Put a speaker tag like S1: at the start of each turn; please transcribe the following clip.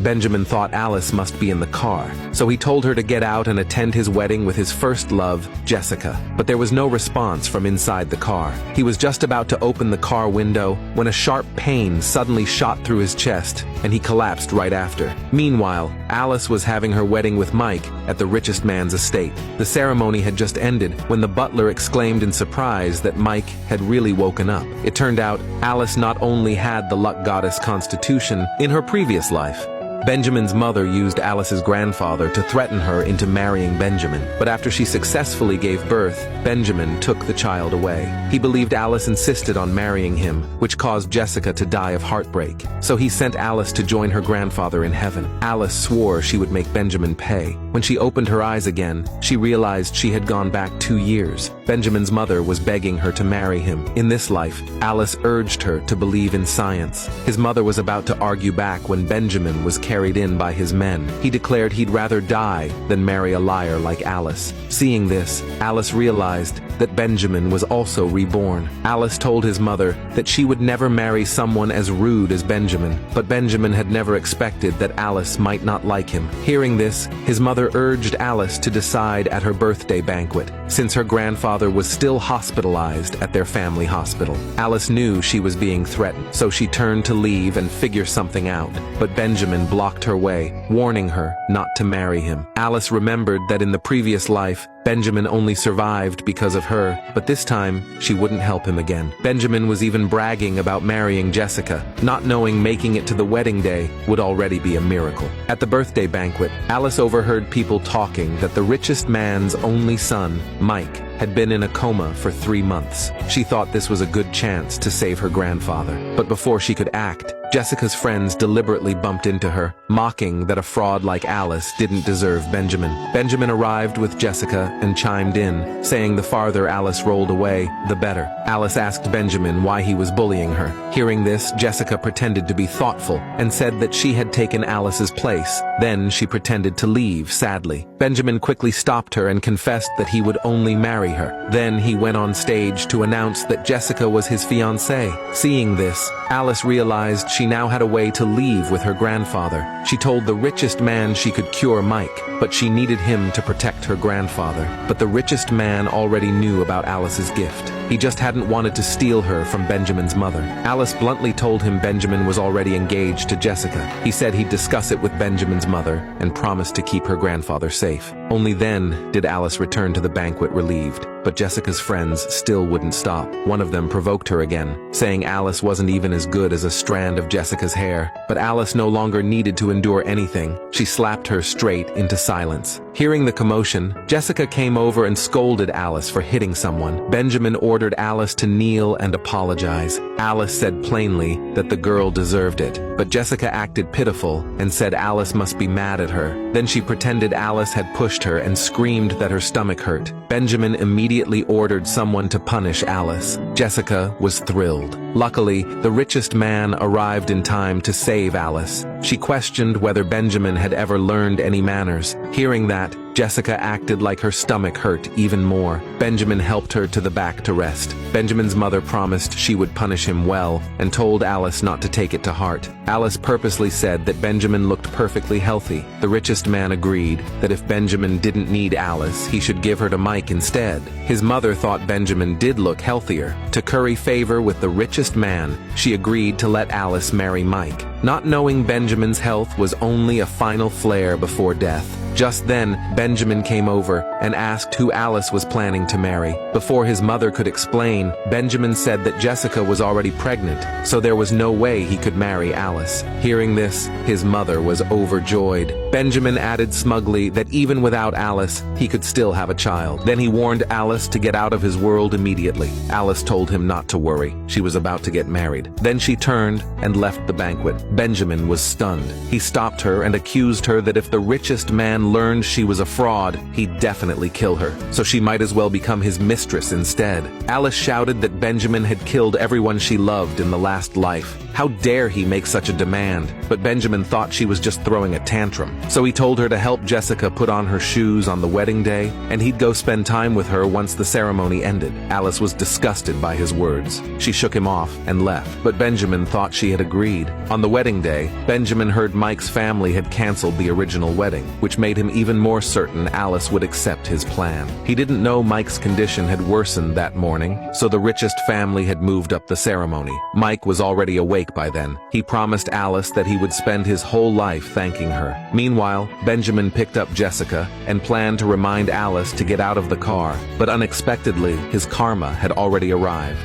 S1: Benjamin thought Alice must be in the car, so he told her to get out and attend his wedding with his first love, Jessica. But there was no response from inside the car. He was just about to open the car window when a sharp pain suddenly shot through his chest, and he collapsed right after. Meanwhile, Alice was having her wedding with Mike at the richest man's estate. The ceremony had just ended when the butler exclaimed in surprise that Mike had really woken up. It turned out Alice not only had the luck goddess constitution in her previous life. Benjamin's mother used Alice's grandfather to threaten her into marrying Benjamin, but after she successfully gave birth, Benjamin took the child away. He believed Alice insisted on marrying him, which caused Jessica to die of heartbreak, so he sent Alice to join her grandfather in heaven. Alice swore she would make Benjamin pay. When she opened her eyes again, she realized she had gone back 2 years. Benjamin's mother was begging her to marry him. In this life, Alice urged her to believe in science. His mother was about to argue back when Benjamin was carried in by his men. He declared he'd rather die than marry a liar like Alice. Seeing this, Alice realized that Benjamin was also reborn. Alice told his mother that she would never marry someone as rude as Benjamin, but Benjamin had never expected that Alice might not like him. Hearing this, his mother urged Alice to decide at her birthday banquet, since her grandfather was still hospitalized at their family hospital. Alice knew she was being threatened, so she turned to leave and figure something out, but Benjamin blocked her way, warning her not to marry him. Alice remembered that in the previous life, Benjamin only survived because of her, but this time, she wouldn't help him again. Benjamin was even bragging about marrying Jessica, not knowing making it to the wedding day would already be a miracle. At the birthday banquet, Alice overheard people talking that the richest man's only son, Mike, had been in a coma for 3 months. She thought this was a good chance to save her grandfather. But before she could act, Jessica's friends deliberately bumped into her, mocking that a fraud like Alice didn't deserve Benjamin. Benjamin arrived with Jessica and chimed in, saying the farther Alice rolled away, the better. Alice asked Benjamin why he was bullying her. Hearing this, Jessica pretended to be thoughtful and said that she had taken Alice's place. Then she pretended to leave, sadly. Benjamin quickly stopped her and confessed that he would only marry her. Then he went on stage to announce that Jessica was his fiancée. Seeing this, Alice realized she now had a way to leave with her grandfather. She told the richest man she could cure Mike, but she needed him to protect her grandfather. But the richest man already knew about Alice's gift. He just hadn't wanted to steal her from Benjamin's mother. Alice bluntly told him Benjamin was already engaged to Jessica. He said he'd discuss it with Benjamin's mother and promised to keep her grandfather safe. Only then did Alice return to the banquet relieved. But Jessica's friends still wouldn't stop. One of them provoked her again, saying Alice wasn't even as good as a strand of Jessica's hair. But Alice no longer needed to endure anything. She slapped her straight into silence. Hearing the commotion, Jessica came over and scolded Alice for hitting someone. Benjamin ordered Alice to kneel and apologize. Alice said plainly that the girl deserved it, but Jessica acted pitiful and said Alice must be mad at her. Then she pretended Alice had pushed her and screamed that her stomach hurt. Benjamin immediately ordered someone to punish Alice. Jessica was thrilled. Luckily, the richest man arrived in time to save Alice. She questioned whether Benjamin had ever learned any manners. Hearing that, Jessica acted like her stomach hurt even more. Benjamin helped her to the back to rest. Benjamin's mother promised she would punish him well and told Alice not to take it to heart. Alice purposely said that Benjamin looked perfectly healthy. The richest man agreed that if Benjamin didn't need Alice, he should give her to Mike instead. His mother thought Benjamin did look healthier. To curry favor with the richest man, she agreed to let Alice marry Mike, not knowing Benjamin's health was only a final flare before death. Just then, Benjamin came over and asked who Alice was planning to marry. Before his mother could explain, Benjamin said that Jessica was already pregnant, so there was no way he could marry Alice. Hearing this, his mother was overjoyed. Benjamin added smugly that even without Alice, he could still have a child. Then he warned Alice to get out of his world immediately. Alice told him not to worry. She was about to get married. Then she turned and left the banquet. Benjamin was stunned. He stopped her and accused her that if the richest man learned she was a fraud, he'd definitely kill her, so she might as well become his mistress instead. Alice shouted that Benjamin had killed everyone she loved in the last life. How dare he make such a demand? But Benjamin thought she was just throwing a tantrum, so he told her to help Jessica put on her shoes on the wedding day, and he'd go spend time with her once the ceremony ended. Alice was disgusted by his words. She shook him off and left, but Benjamin thought she had agreed. On the wedding wedding day, Benjamin heard Mike's family had canceled the original wedding, which made him even more certain Alice would accept his plan. He didn't know Mike's condition had worsened that morning, so the richest family had moved up the ceremony. Mike was already awake by then. He promised Alice that he would spend his whole life thanking her. Meanwhile, Benjamin picked up Jessica and planned to remind Alice to get out of the car, but unexpectedly, his karma had already arrived.